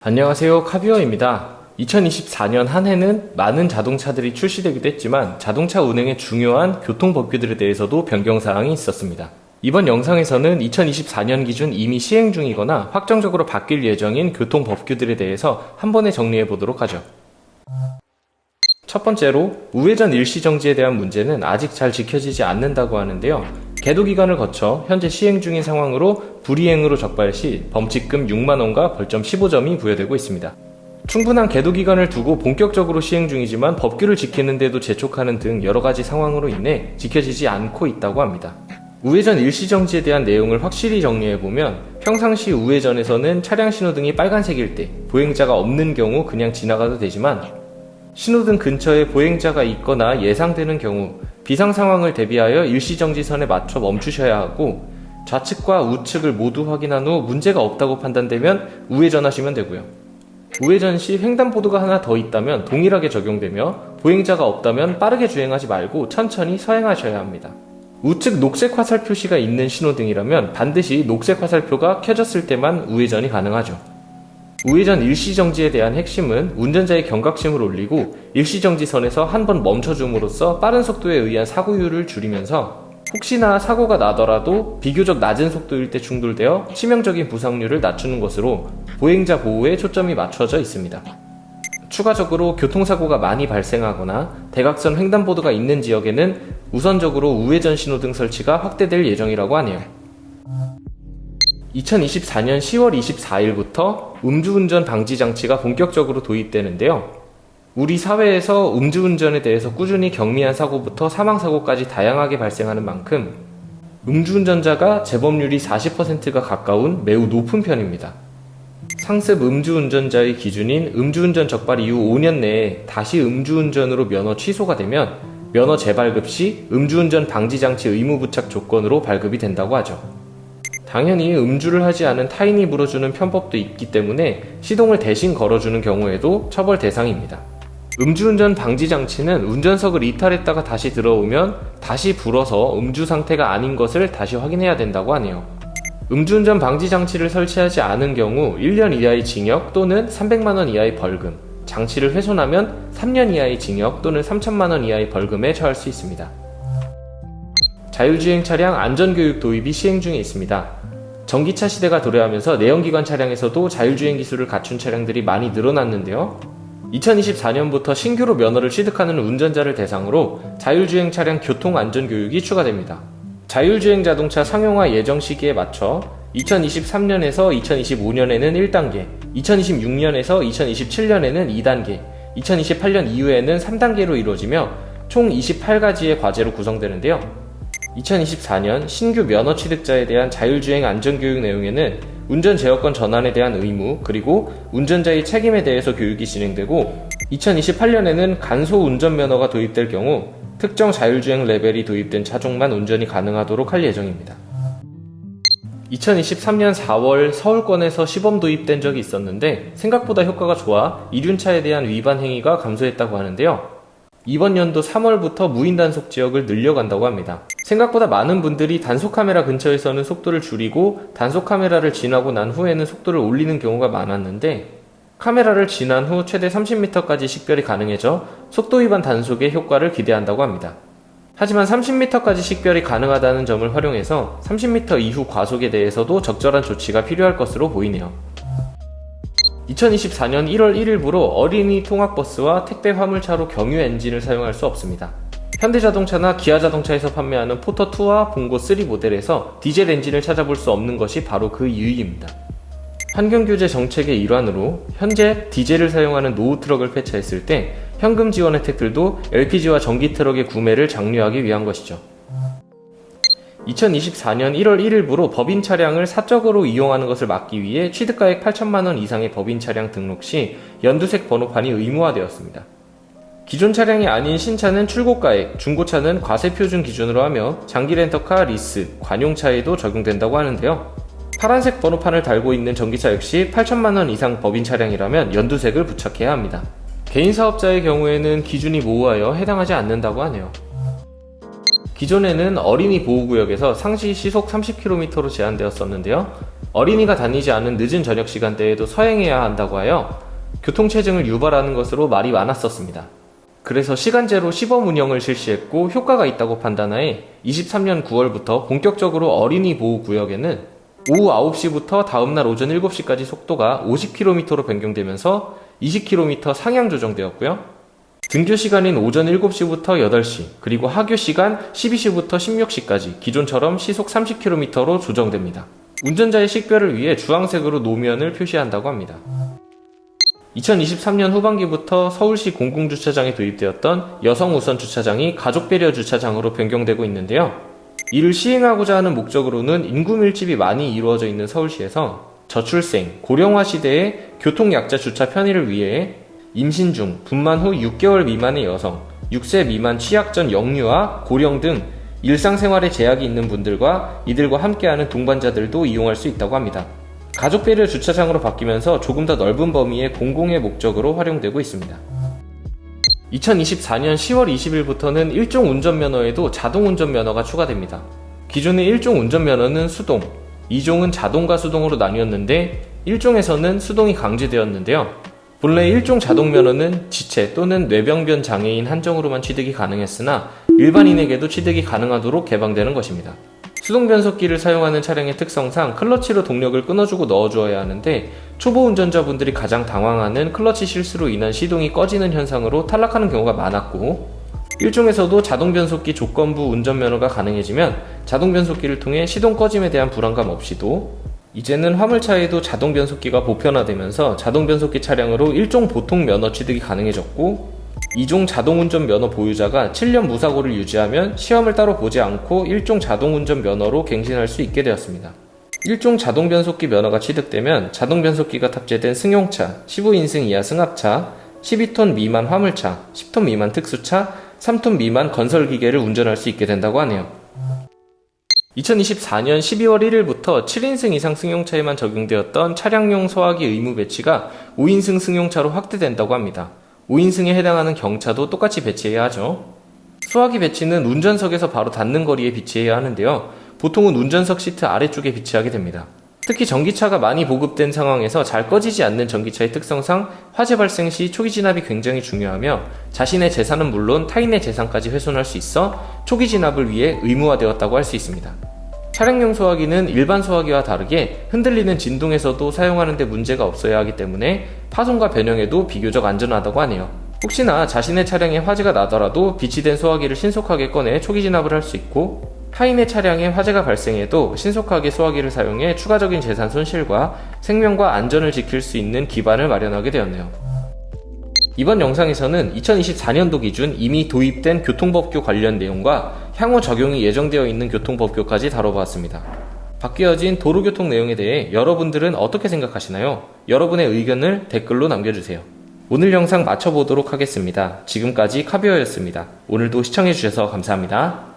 안녕하세요, 카비어입니다. 2024년 한 해는 많은 자동차들이 출시되기도 했지만 자동차 운행에 중요한 교통법규들에 대해서도 변경사항이 있었습니다. 이번 영상에서는 2024년 기준 이미 시행 중이거나 확정적으로 바뀔 예정인 교통법규들에 대해서 한 번에 정리해 보도록 하죠. 첫 번째로 우회전 일시정지에 대한 문제는 아직 잘 지켜지지 않는다고 하는데요. 계도기간을 거쳐 현재 시행 중인 상황으로 불이행으로 적발 시 범칙금 6만원과 벌점 15점이 부여되고 있습니다. 충분한 계도기간을 두고 본격적으로 시행 중이지만 법규를 지키는데도 재촉하는 등 여러가지 상황으로 인해 지켜지지 않고 있다고 합니다. 우회전 일시정지에 대한 내용을 확실히 정리해보면 평상시 우회전에서는 차량 신호등이 빨간색일 때 보행자가 없는 경우 그냥 지나가도 되지만 신호등 근처에 보행자가 있거나 예상되는 경우 비상 상황을 대비하여 일시정지선에 맞춰 멈추셔야 하고 좌측과 우측을 모두 확인한 후 문제가 없다고 판단되면 우회전하시면 되고요. 우회전 시 횡단보도가 하나 더 있다면 동일하게 적용되며 보행자가 없다면 빠르게 주행하지 말고 천천히 서행하셔야 합니다. 우측 녹색 화살 표시가 있는 신호등이라면 반드시 녹색 화살표가 켜졌을 때만 우회전이 가능하죠. 우회전 일시정지에 대한 핵심은 운전자의 경각심을 올리고 일시정지선에서 한 번 멈춰줌으로써 빠른 속도에 의한 사고율을 줄이면서 혹시나 사고가 나더라도 비교적 낮은 속도일 때 충돌되어 치명적인 부상률을 낮추는 것으로 보행자 보호에 초점이 맞춰져 있습니다. 추가적으로 교통사고가 많이 발생하거나 대각선 횡단보도가 있는 지역에는 우선적으로 우회전 신호등 설치가 확대될 예정이라고 하네요. 2024년 10월 24일부터 음주운전 방지 장치가 본격적으로 도입되는데요. 우리 사회에서 음주운전에 대해서 꾸준히 경미한 사고부터 사망사고까지 다양하게 발생하는 만큼 음주운전자가 재범률이 40%가 가까운 매우 높은 편입니다. 상습 음주운전자의 기준인 음주운전 적발 이후 5년 내에 다시 음주운전으로 면허 취소가 되면 면허 재발급 시 음주운전 방지 장치 의무 부착 조건으로 발급이 된다고 하죠. 당연히 음주를 하지 않은 타인이 물어주는 편법도 있기 때문에 시동을 대신 걸어주는 경우에도 처벌 대상입니다. 음주운전 방지 장치는 운전석을 이탈했다가 다시 들어오면 다시 불어서 음주 상태가 아닌 것을 다시 확인해야 된다고 하네요. 음주운전 방지 장치를 설치하지 않은 경우 1년 이하의 징역 또는 300만원 이하의 벌금, 장치를 훼손하면 3년 이하의 징역 또는 3천만원 이하의 벌금에 처할 수 있습니다. 자율주행 차량 안전교육 도입이 시행 중에 있습니다. 전기차 시대가 도래하면서 내연기관 차량에서도 자율주행 기술을 갖춘 차량들이 많이 늘어났는데요. 2024년부터 신규로 면허를 취득하는 운전자를 대상으로 자율주행 차량 교통안전교육이 추가됩니다. 자율주행 자동차 상용화 예정 시기에 맞춰 2023년에서 2025년에는 1단계, 2026년에서 2027년에는 2단계, 2028년 이후에는 3단계로 이루어지며 총 28가지의 과제로 구성되는데요. 2024년 신규 면허 취득자에 대한 자율주행 안전교육 내용에는 운전 제어권 전환에 대한 의무, 그리고 운전자의 책임에 대해서 교육이 진행되고 2028년에는 간소 운전면허가 도입될 경우 특정 자율주행 레벨이 도입된 차종만 운전이 가능하도록 할 예정입니다. 2023년 4월 서울권에서 시범 도입된 적이 있었는데 생각보다 효과가 좋아 이륜차에 대한 위반 행위가 감소했다고 하는데요. 이번 연도 3월부터 무인 단속 지역을 늘려간다고 합니다. 생각보다 많은 분들이 단속 카메라 근처에서는 속도를 줄이고 단속 카메라를 지나고 난 후에는 속도를 올리는 경우가 많았는데 카메라를 지난 후 최대 30m까지 식별이 가능해져 속도 위반 단속의 효과를 기대한다고 합니다. 하지만 30m까지 식별이 가능하다는 점을 활용해서 30m 이후 과속에 대해서도 적절한 조치가 필요할 것으로 보이네요. 2024년 1월 1일부로 어린이 통학버스와 택배 화물차로 경유 엔진을 사용할 수 없습니다. 현대자동차나 기아자동차에서 판매하는 포터2와 봉고3 모델에서 디젤 엔진을 찾아볼 수 없는 것이 바로 그 이유입니다. 환경규제 정책의 일환으로 현재 디젤을 사용하는 노후트럭을 폐차했을 때 현금 지원 혜택들도 LPG와 전기트럭의 구매를 장려하기 위한 것이죠. 2024년 1월 1일부로 법인 차량을 사적으로 이용하는 것을 막기 위해 취득가액 8천만원 이상의 법인 차량 등록 시 연두색 번호판이 의무화되었습니다. 기존 차량이 아닌 신차는 출고가액, 중고차는 과세표준 기준으로 하며 장기 렌터카, 리스, 관용차에도 적용된다고 하는데요. 파란색 번호판을 달고 있는 전기차 역시 8천만원 이상 법인 차량이라면 연두색을 부착해야 합니다. 개인 사업자의 경우에는 기준이 모호하여 해당하지 않는다고 하네요. 기존에는 어린이 보호구역에서 상시 시속 30km로 제한되었었는데요. 어린이가 다니지 않은 늦은 저녁 시간대에도 서행해야 한다고 하여 교통체증을 유발하는 것으로 말이 많았었습니다. 그래서 시간제로 시범 운영을 실시했고 효과가 있다고 판단하에 23년 9월부터 본격적으로 어린이 보호구역에는 오후 9시부터 다음날 오전 7시까지 속도가 50km로 변경되면서 20km 상향 조정되었고요. 등교 시간인 오전 7시부터 8시, 그리고 하교 시간 12시부터 16시까지 기존처럼 시속 30km로 조정됩니다. 운전자의 식별을 위해 주황색으로 노면을 표시한다고 합니다. 2023년 후반기부터 서울시 공공주차장에 도입되었던 여성 우선 주차장이 가족 배려 주차장으로 변경되고 있는데요. 이를 시행하고자 하는 목적으로는 인구 밀집이 많이 이루어져 있는 서울시에서 저출생, 고령화 시대의 교통약자 주차 편의를 위해 임신 중, 분만 후 6개월 미만의 여성, 6세 미만 취약 전 영유아, 고령 등 일상생활에 제약이 있는 분들과 이들과 함께하는 동반자들도 이용할 수 있다고 합니다. 가족 배려 주차장으로 바뀌면서 조금 더 넓은 범위의 공공의 목적으로 활용되고 있습니다. 2024년 10월 20일부터는 일종 운전면허에도 자동운전면허가 추가됩니다. 기존의 일종 운전면허는 수동, 2종은 자동과 수동으로 나뉘었는데 1종에서는 수동이 강제되었는데요. 본래 일종 자동면허는 지체 또는 뇌병변 장애인 한정으로만 취득이 가능했으나 일반인에게도 취득이 가능하도록 개방되는 것입니다. 수동 변속기를 사용하는 차량의 특성상 클러치로 동력을 끊어주고 넣어주어야 하는데 초보 운전자분들이 가장 당황하는 클러치 실수로 인한 시동이 꺼지는 현상으로 탈락하는 경우가 많았고, 일종에서도 자동 변속기 조건부 운전면허가 가능해지면 자동 변속기를 통해 시동 꺼짐에 대한 불안감 없이도 이제는 화물차에도 자동 변속기가 보편화되면서 자동 변속기 차량으로 일종 보통 면허 취득이 가능해졌고, 2종 자동운전 면허 보유자가 7년 무사고를 유지하면 시험을 따로 보지 않고 1종 자동운전 면허로 갱신할 수 있게 되었습니다. 1종 자동 변속기 면허가 취득되면 자동 변속기가 탑재된 승용차, 15인승 이하 승합차, 12톤 미만 화물차, 10톤 미만 특수차, 3톤 미만 건설기계를 운전할 수 있게 된다고 하네요. 2024년 12월 1일부터 7인승 이상 승용차에만 적용되었던 차량용 소화기 의무 배치가 5인승 승용차로 확대된다고 합니다. 5인승에 해당하는 경차도 똑같이 배치해야 하죠. 소화기 배치는 운전석에서 바로 닿는 거리에 비치해야 하는데요. 보통은 운전석 시트 아래쪽에 비치하게 됩니다. 특히 전기차가 많이 보급된 상황에서 잘 꺼지지 않는 전기차의 특성상 화재 발생 시 초기 진압이 굉장히 중요하며 자신의 재산은 물론 타인의 재산까지 훼손할 수 있어 초기 진압을 위해 의무화되었다고 할 수 있습니다. 차량용 소화기는 일반 소화기와 다르게 흔들리는 진동에서도 사용하는 데 문제가 없어야 하기 때문에 파손과 변형에도 비교적 안전하다고 하네요. 혹시나 자신의 차량에 화재가 나더라도 비치된 소화기를 신속하게 꺼내 초기 진압을 할 수 있고, 타인의 차량에 화재가 발생해도 신속하게 소화기를 사용해 추가적인 재산 손실과 생명과 안전을 지킬 수 있는 기반을 마련하게 되었네요. 이번 영상에서는 2024년도 기준 이미 도입된 교통법규 관련 내용과 향후 적용이 예정되어 있는 교통법규까지 다뤄보았습니다. 바뀌어진 도로교통 내용에 대해 여러분들은 어떻게 생각하시나요? 여러분의 의견을 댓글로 남겨주세요. 오늘 영상 마쳐보도록 하겠습니다. 지금까지 카비어였습니다. 오늘도 시청해주셔서 감사합니다.